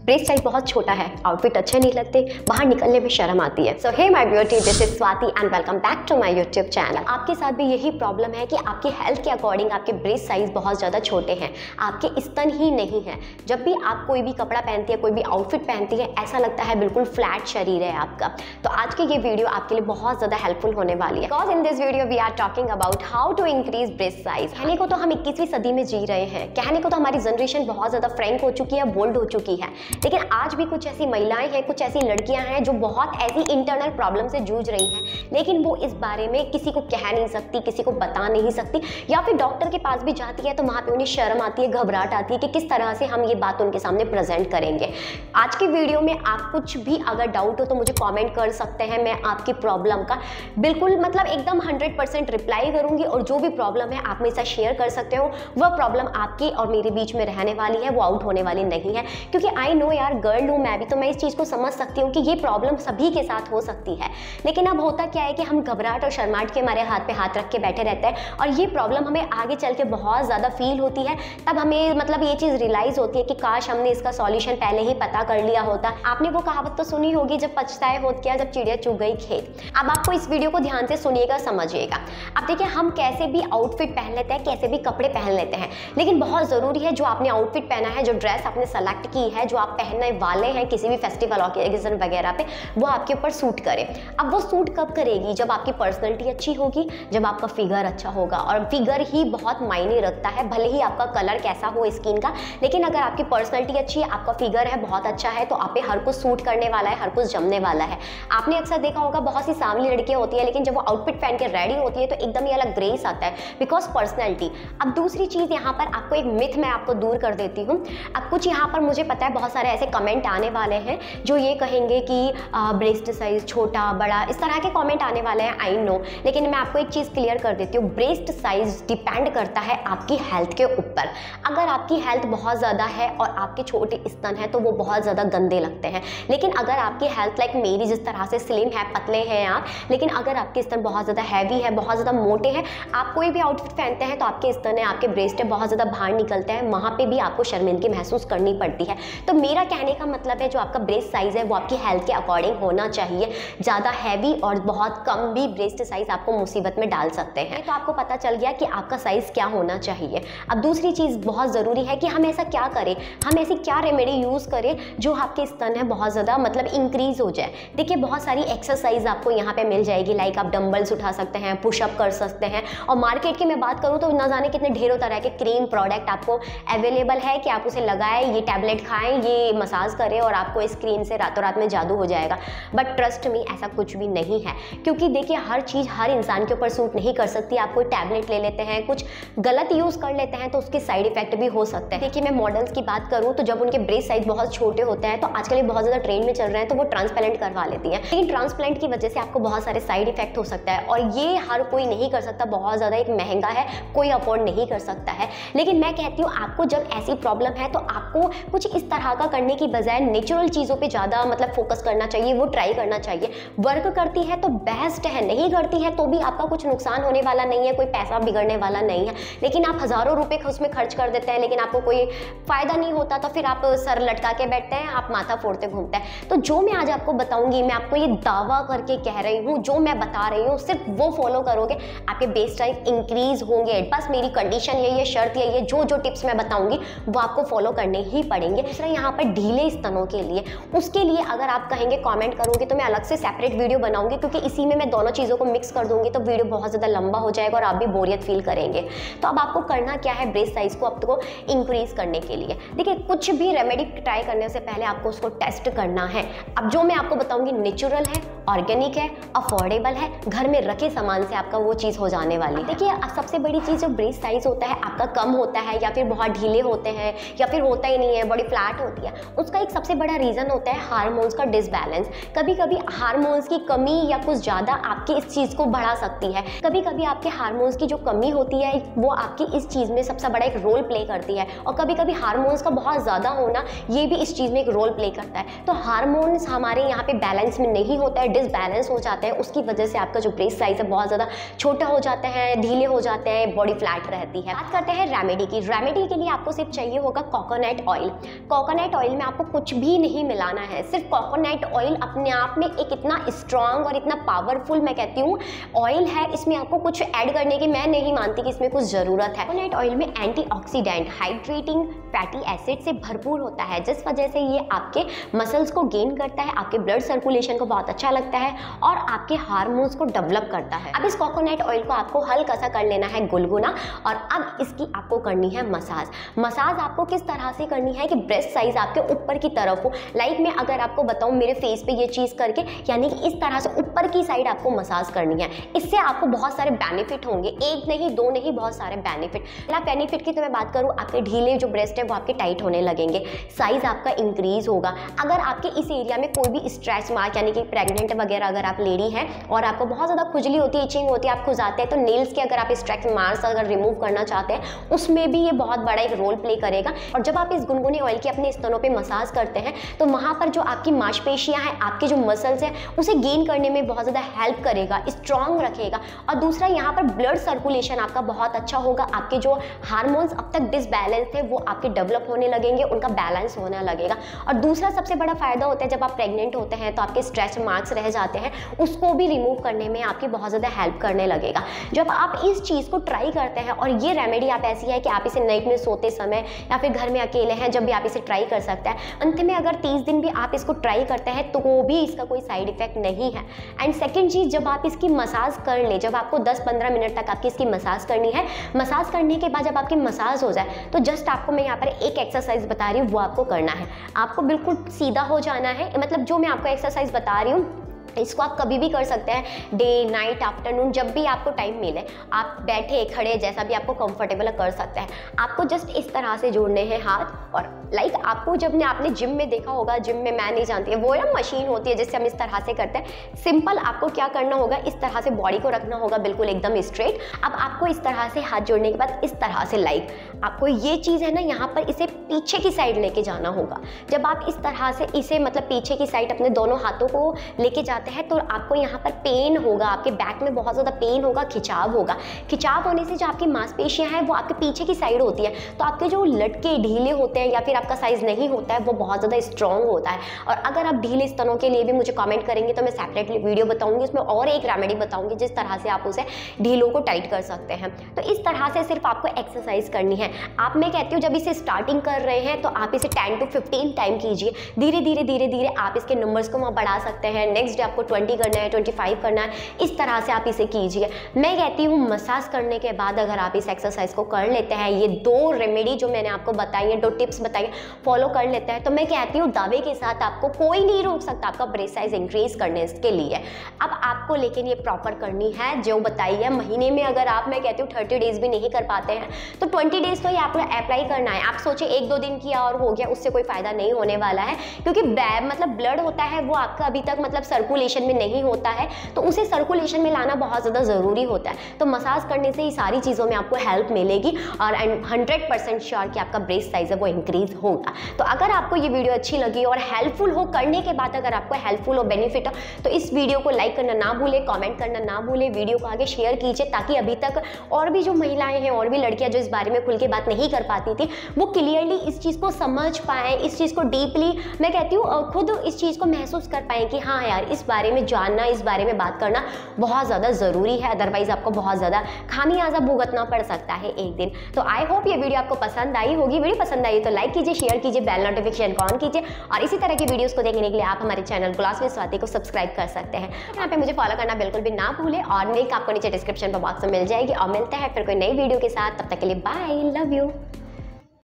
Breast size बहुत छोटा है, आउटफिट अच्छे नहीं लगते, बाहर निकलने में शर्म आती है। So hey my beauty, this is Swati and welcome back to my YouTube channel. आपके साथ भी यही प्रॉब्लम है कि आपकी हेल्थ के अकॉर्डिंग आपके ब्रेस्ट साइज बहुत ज़्यादा छोटे हैं, आपके स्तन ही नहीं है। जब भी आप कोई भी कपड़ा पहनती है, कोई भी आउटफिट पहनती है, ऐसा लगता है बिल्कुल फ्लैट शरीर है आपका। तो आज की ये वीडियो आपके लिए बहुत ज़्यादा हेल्पफुल होने वाली है। Because in this video we are talking about how to increase breast size. कहने को तो हम 21वीं सदी में जी रहे हैं, कहने को तो हमारी जनरेशन बहुत ज़्यादा फ्रैंक हो चुकी है, बोल्ड हो चुकी है, लेकिन आज भी कुछ ऐसी महिलाएं हैं, कुछ ऐसी लड़कियां हैं जो बहुत ऐसी इंटरनल प्रॉब्लम से जूझ रही हैं, लेकिन वो इस बारे में किसी को कह नहीं सकती, किसी को बता नहीं सकती, या फिर डॉक्टर के पास भी जाती है तो वहाँ पे उन्हें शर्म आती है, घबराहट आती है कि किस तरह से हम ये बात उनके सामने प्रेजेंट करेंगे। आज की वीडियो में आप कुछ भी अगर डाउट हो तो मुझे कॉमेंट कर सकते हैं, मैं आपकी प्रॉब्लम का बिल्कुल मतलब एकदम 100% रिप्लाई करूंगी, और जो भी प्रॉब्लम है आप मेरे साथ शेयर कर सकते हो। वह प्रॉब्लम आपकी और मेरे बीच में रहने वाली है, वो आउट होने वाली नहीं है, क्योंकि आई नो यार, गर्ल हूँ मैं भी, तो मैं इस चीज़ को समझ सकती हूँ कि ये प्रॉब्लम सभी के साथ हो सकती है। लेकिन अब होता क्या है कि हम घबराहट और शर्माहट के हमारे हाथ पे हाथ रख के बैठे रहते हैं, और ये प्रॉब्लम हमें आगे चल के बहुत ज़्यादा फील होती है। तब हमें मतलब ये चीज़ रियलाइज़ होती है कि काश हमने इसका सॉल्यूशन पहले ही पता कर लिया होता। आपने वो कहावत तो सुनी होगी, जब पछताए होत क्या, जब चिड़िया चुग गई खेत। अब आपको इस वीडियो को ध्यान से सुनिएगा, समझिएगा। अब देखिए, हम कैसे भी आउटफिट पहन लेते हैं, कैसे भी कपड़े पहन लेते हैं, लेकिन बहुत ज़रूरी है जो आपने आउटफिट पहना है, जो ड्रेस आपने सेलेक्ट की है, जो आप पहनने वाले हैं किसी भी फेस्टिवल ऑकेजन वगैरह पे, वो आपके ऊपर सूट करे। अब वो सूट कब करेगी? जब आपकी पर्सनैलिटी अच्छी होगी, जब आपका फिगर अच्छा होगा, और फिगर ही बहुत मायने रखता है। भले ही आपका कलर कैसा हो स्किन का, लेकिन अगर आपकी पर्सनैलिटी अच्छी है, आपका फिगर है बहुत अच्छा है, तो आप पे हर कुछ सूट करने वाला है, हर कुछ जमने वाला है। आपने अक्सर देखा होगा, बहुत सी सांवली लड़कियां होती है, लेकिन जब वो आउटफिट पहन के रेडी होती है तो एकदम ही अलग ग्रेस आता है, बिकॉज पर्सनैलिटी। अब दूसरी चीज़ यहाँ पर आपको एक मिथ मैं आपको दूर कर देती हूँ। अब कुछ यहाँ पर मुझे पता है बहुत सारे ऐसे कमेंट आने वाले हैं जो ये कहेंगे कि ब्रेस्ट साइज छोटा बड़ा, इस तरह के कमेंट आने वाले हैं, आई नो। लेकिन मैं आपको एक चीज़ क्लियर कर देती हूँ, ब्रेस्ट साइज डिपेंड करता है आपकी हेल्थ के ऊपर। अगर आपकी हेल्थ बहुत ज़्यादा है और आपके छोटे स्तन हैं तो वो बहुत ज़्यादा गंदे लगते हैं। लेकिन अगर आपकी हेल्थ लाइक मेरी जिस तरह से स्लिम है, पतले हैं आप, लेकिन अगर आपके स्तन बहुत ज़्यादा हैवी है, बहुत ज़्यादा मोटे हैं, आप कोई भी आउटफिट पहनते हैं तो आपके स्तन है, आपके ब्रेस्ट है, बहुत ज़्यादा बाहर निकलते हैं, वहाँ पर भी आपको शर्मिंदगी महसूस करनी पड़ती है। तो मेरा कहने का मतलब है, जो आपका ब्रेस्ट साइज़ है वो आपकी हेल्थ के अकॉर्डिंग होना चाहिए। ज़्यादा हैवी और बहुत कम भी ब्रेस्ट साइज आपको मुसीबत में डाल सकते हैं। तो आपको पता चल गया कि आपका साइज क्या होना चाहिए। अब दूसरी चीज़ बहुत ज़रूरी है कि हम ऐसा क्या करें, हम ऐसी क्या रेमेडी यूज़ करें जो आपके स्तन है बहुत ज़्यादा मतलब इंक्रीज हो जाए। देखिए, बहुत सारी एक्सरसाइज आपको यहाँ पे मिल जाएगी, लाइक आप डंबल्स उठा सकते हैं, पुशअप कर सकते हैं, और मार्केट की मैं बात करूँ तो ना जाने कितने ढेरों तरह के क्रीम प्रोडक्ट आपको अवेलेबल है कि आप उसे लगाएं, ये टैबलेट खाएं, ये मसाज करें और आपको इस क्रीम से रातों रात में जादू हो जाएगा। बट ट्रस्ट मी, ऐसा कुछ भी नहीं है, क्योंकि देखिए हर चीज़ हर इंसान के ऊपर सूट नहीं कर सकती। आप कोई टैबलेट ले लेते हैं, कुछ गलत यूज़ कर लेते हैं तो उसके साइड इफेक्ट भी हो सकते हैं। देखिए, मैं मॉडल्स की बात करूँ तो जब उनके ब्रेस्ट साइज बहुत छोटे होते हैं तो आजकल ये बहुत ज़्यादा ट्रेंड में चल रहे हैं, तो वो ट्रांसप्लांट करवा लेती हैं, लेकिन ट्रांसप्लांट की वजह से आपको बहुत सारे साइड इफेक्ट हो सकता है, और ये हर कोई नहीं कर सकता, बहुत ज़्यादा एक महंगा है, कोई अफोर्ड नहीं कर सकता है। लेकिन मैं कहती हूँ, आपको जब ऐसी प्रॉब्लम है तो आपको कुछ इस तरह का करने की बजाय नेचुरल चीज़ों पर ज़्यादा मतलब फोकस करना चाहिए, वो ट्राई करना चाहिए। वर्क करती है तो बेस्ट है, नहीं करती है तो भी आपका कुछ नुकसान होने वाला नहीं है, कोई पैसा बिगड़ने वाला नहीं है। लेकिन आप हज़ारों रुपए उसमें खर्च कर देते हैं, लेकिन आपको कोई फ़ायदा नहीं होता, तो फिर आप सर लटका के बैठते हैं, आप माथा फोड़ते घूमते हैं। तो जो मैं आज आपको बताऊंगी, मैं आपको ये दावा करके कह रही हूँ, जो मैं बता रही हूँ सिर्फ वो फॉलो करोगे, आपके ब्रेस्ट साइज इंक्रीज होंगे। बस मेरी कंडीशन यही है, शर्त यही है, जो टिप्स मैं बताऊंगी वो आपको फॉलो करने ही पड़ेंगे। दूसरा, यहाँ पर ढीले स्तनों के लिए, उसके लिए अगर आप कहेंगे कॉमेंट करोगे तो मैं अलग से सेपरेट वीडियो बनाऊंगी, क्योंकि इसी में मैं दोनों चीज़ों को मिक्स कर दूंगी तो वीडियो बहुत ज़्यादा लंबा हो जाएगा और आप भी बोरियत फील करेंगे। तो अब आपको करना क्या है ब्रेस्ट साइज को आपको इंक्रीज करने के लिए? देखिए, कुछ भी रेमेडी ट्राई करने से पहले आपको उसको टेस्ट करना है। अब जो मैं आपको बताऊंगी नेचुरल है, ऑर्गेनिक है, अफोर्डेबल है, घर में रखे सामान से आपका वो चीज़ हो जाने वाली है। देखिए, सबसे बड़ी चीज़ जो ब्रेस्ट साइज होता है आपका कम होता है, या फिर बहुत ढीले होते हैं, या फिर होता ही नहीं है, बॉडी फ्लैट होती है, उसका एक सबसे बड़ा रीज़न होता है हार्मोन्स का डिसबैलेंस। कभी कभी हार्मोन्स की कमी या कुछ ज़्यादा आपकी इस चीज़ को बढ़ा सकती है। कभी कभी आपके हार्मोन्स की जो कमी होती है वो आपकी इस चीज़ में सबसे बड़ा एक रोल प्ले करती है, और कभी कभी हार्मोन्स का बहुत ज़्यादा होना ये भी इस चीज़ में एक रोल प्ले करता है। तो हार्मोन्स हमारे यहाँ पे बैलेंस में नहीं होता है, डिसबैलेंस हो जाते हैं, उसकी वजह से आपका जो ब्रेस्ट साइज है बहुत ज़्यादा छोटा हो जाते हैं, ढीले हो जाते हैं, बॉडी फ्लैट रहती है। बात करते हैं रेमेडी की। रेमेडी के लिए आपको सिर्फ चाहिए होगा coconut oil. Coconut coconut oil में आपको कुछ भी नहीं मिलाना है, सिर्फ कोकोनट ऑयल अपने आप में एक इतना स्ट्रांग और इतना पावरफुल मैं कहती हूँ ऑयल है, इसमें आपको कुछ ऐड करने की मैं नहीं मानती कि इसमें कुछ ज़रूरत है। कोकोनट ऑयल में एंटीऑक्सीडेंट, हाइड्रेटिंग फैटी एसिड से भरपूर होता है, जिस वजह से ये आपके मसल्स को गेन करता है, आपके ब्लड सर्कुलेशन को बहुत अच्छा लगता है और आपके हार्मोन्स को डेवलप करता है। अब इस कोकोनट ऑयल को आपको हल्का सा कर लेना है गुलगुना और अब इसकी आपको करनी है मसाज। मसाज आपको किस तरह से करनी है कि ब्रेस्ट साइज आपके ऊपर की तरफ हो। लाइक मैं अगर आपको बताऊं मेरे फेस पे ये चीज़ करके, यानी कि इस तरह से ऊपर की साइड आपको मसाज करनी है। इससे आपको बहुत सारे बेनिफिट होंगे, एक नहीं दो नहीं, बहुत सारे बेनिफिट। पहला बेनिफिट की तो मैं बात करूँ, आपके ढीले जो ब्रेस्ट है वो आपके टाइट होने लगेंगे, साइज आपका इंक्रीज होगा। अगर आपके इस एरिया में कोई भी स्ट्रेच मार्क यानी कि प्रेग्नेंट वगैरह अगर आप लेडी हैं और आपको बहुत ज़्यादा खुजली होती है, इचिंग होती है, आप खुजाते हैं, तो नेल्स के अगर आप स्ट्रेच मार्क्स अगर रिमूव करना चाहते हैं उसमें भी ये बहुत बड़ा एक रोल प्ले करेगा। और जब आप इस गुनगुने ऑयल की अपने स्तनों पे मसाज करते हैं तो वहाँ पर जो आपकी मांसपेशियाँ हैं, आपके जो मसल्स हैं, उसे गेन करने में बहुत ज़्यादा हेल्प करेगा, स्ट्रॉन्ग रखेगा। और दूसरा यहाँ पर ब्लड सर्कुलेशन आपका बहुत अच्छा होगा, आपके जो हार्मोन्स अब तक डिसबैलेंस थे वो आपके डेवलप होने लगेंगे, उनका बैलेंस होने लगेगा। और दूसरा सबसे बड़ा फायदा होता है जब आप प्रेग्नेंट होते हैं तो आपके स्ट्रेच मार्क्स रह जाते हैं, उसको भी रिमूव करने में आपकी बहुत ज़्यादा हेल्प करने लगेगा। जब आप इस चीज़ को ट्राई करते हैं, और ये रेमेडी आप ऐसी है कि आप इसे नाइट में सोते समय या फिर घर में अकेले हैं जब भी आप इसे ट्राई कर सकते हैं। अंत में अगर 30 दिन भी आप इसको ट्राई करते हैं तो वो भी इसका कोई साइड इफेक्ट नहीं है। एंड सेकेंड चीज़, जब आप इसकी मसाज कर ले, जब आपको 10-15 मिनट तक आपकी इसकी मसाज करनी है, मसाज करने के बाद जब आपकी मसाज हो जाए तो जस्ट आपको मैं यहाँ पर एक एक्सरसाइज बता रही हूँ, वो आपको करना है। आपको बिल्कुल सीधा हो जाना है, मतलब जो मैं आपको एक्सरसाइज बता रही हूँ इसको आप कभी भी कर सकते हैं, डे नाइट आफ्टरनून, जब भी आपको टाइम मिले, आप बैठे खड़े जैसा भी आपको कंफर्टेबल कर सकते हैं। आपको जस्ट इस तरह से जोड़ने हैं हाथ। और लाइक आपको जब ने आपने जिम में देखा होगा, जिम में मैं नहीं जानती है, वो ना मशीन होती है जिससे हम इस तरह से करते हैं। सिंपल आपको क्या करना होगा, इस तरह से बॉडी को रखना होगा बिल्कुल एकदम स्ट्रेट। अब आपको इस तरह से हाथ जोड़ने के बाद इस तरह से लाइक आपको ये चीज़ है ना यहाँ पर इसे पीछे की साइड लेके जाना होगा। जब आप इस तरह से इसे मतलब पीछे की साइड अपने दोनों हाथों को लेके जाते हैं तो आपको यहाँ पर पेन होगा, आपके बैक में बहुत ज़्यादा पेन होगा, खिंचाव होगा। खिंचाव होने से जो आपकी मांसपेशियाँ हैं वो आपके पीछे की साइड होती है, तो आपके जो लटके ढीले होते हैं या फिर आपका साइज़ नहीं होता है वो बहुत ज़्यादा स्ट्रॉन्ग होता है। और अगर आप ढीले स्तनों के लिए भी मुझे कमेंट करेंगे तो मैं सेपरेटली वीडियो बताऊँगी, उसमें और एक रेमेडी बताऊँगी जिस तरह से आप उसे ढीलों को टाइट कर सकते हैं। तो इस तरह से सिर्फ आपको एक्सरसाइज करनी है। आप मैं कहती हूँ जब इसे स्टार्टिंग कर रहे हैं तो आप इसे 10 to 15 टाइम कीजिए, धीरे धीरे आप इसके नंबर्स को वहाँ बढ़ा सकते हैं। नेक्स्ट डे आपको 20 करना है, 25 करना है, इस तरह से आप इसे कीजिए। मैं कहती हूँ मसाज करने के बाद अगर आप इस एक्सरसाइज को कर लेते हैं, ये 2 रेमेडी जो मैंने आपको बताई है, 2 टिप्स बताई, फॉलो कर लेते हैं, तो मैं कहती हूँ दावे के साथ आपको कोई नहीं रोक सकता आपका ब्रेस्ट साइज इंक्रीज करने के लिए। अब आपको लेकिन ये प्रॉपर करनी है जो बताई है। महीने में अगर आप मैं कहती हूँ 30 डेज भी नहीं कर पाते हैं तो 20 डेज तो ये आपको अप्लाई करना है। आप सोचे 1-2 दिन किया और हो गया, उससे कोई फायदा नहीं होने वाला है, क्योंकि मतलब ब्लड होता है वो आपका अभी तक मतलब सर्कुलेशन में नहीं होता है, तो उसे सर्कुलेशन में लाना बहुत ज़्यादा ज़रूरी होता है। तो मसाज करने से ही सारी चीज़ों में आपको हेल्प मिलेगी और 100% श्योर कि आपका ब्रेस्ट साइज है वो इंक्रीज होगा। तो अगर आपको ये वीडियो अच्छी लगी और हेल्पफुल हो, करने के बाद अगर आपको हेल्पफुल हो, बेनिफिट हो, तो इस वीडियो को लाइक करना ना भूले, कमेंट करना ना भूले, वीडियो को आगे शेयर कीजिए ताकि अभी तक और भी जो महिलाएं हैं और भी लड़कियां जो इस बारे में खुल के बात नहीं कर पाती थी वो क्लियरली इस चीज़ को समझ पाएँ, इस चीज़ को डीपली मैं कहती हूँ खुद इस चीज़ को महसूस कर पाएँ कि हाँ यार इस बारे में जानना, इस बारे में बात करना बहुत ज़्यादा ज़रूरी है, अदरवाइज आपको बहुत ज़्यादा खामियाजा भुगतना पड़ सकता है एक दिन। तो आई होप ये वीडियो आपको पसंद आई होगी। वीडियो पसंद आई तो लाइक कीजिए, शेयर कीजिए, बेल नोटिफिकेशन ऑन कीजिए और इसी तरह की वीडियोस को देखने के लिए आप हमारे चैनल गुलास विद स्वाति को सब्सक्राइब कर सकते हैं। यहाँ पे मुझे फॉलो करना बिल्कुल भी ना भूले और लिंक आपको नीचे डिस्क्रिप्शन बॉक्स में मिल जाएगी। और मिलते हैं फिर कोई नई वीडियो के साथ, तब तक के लिए बाय, लव यू।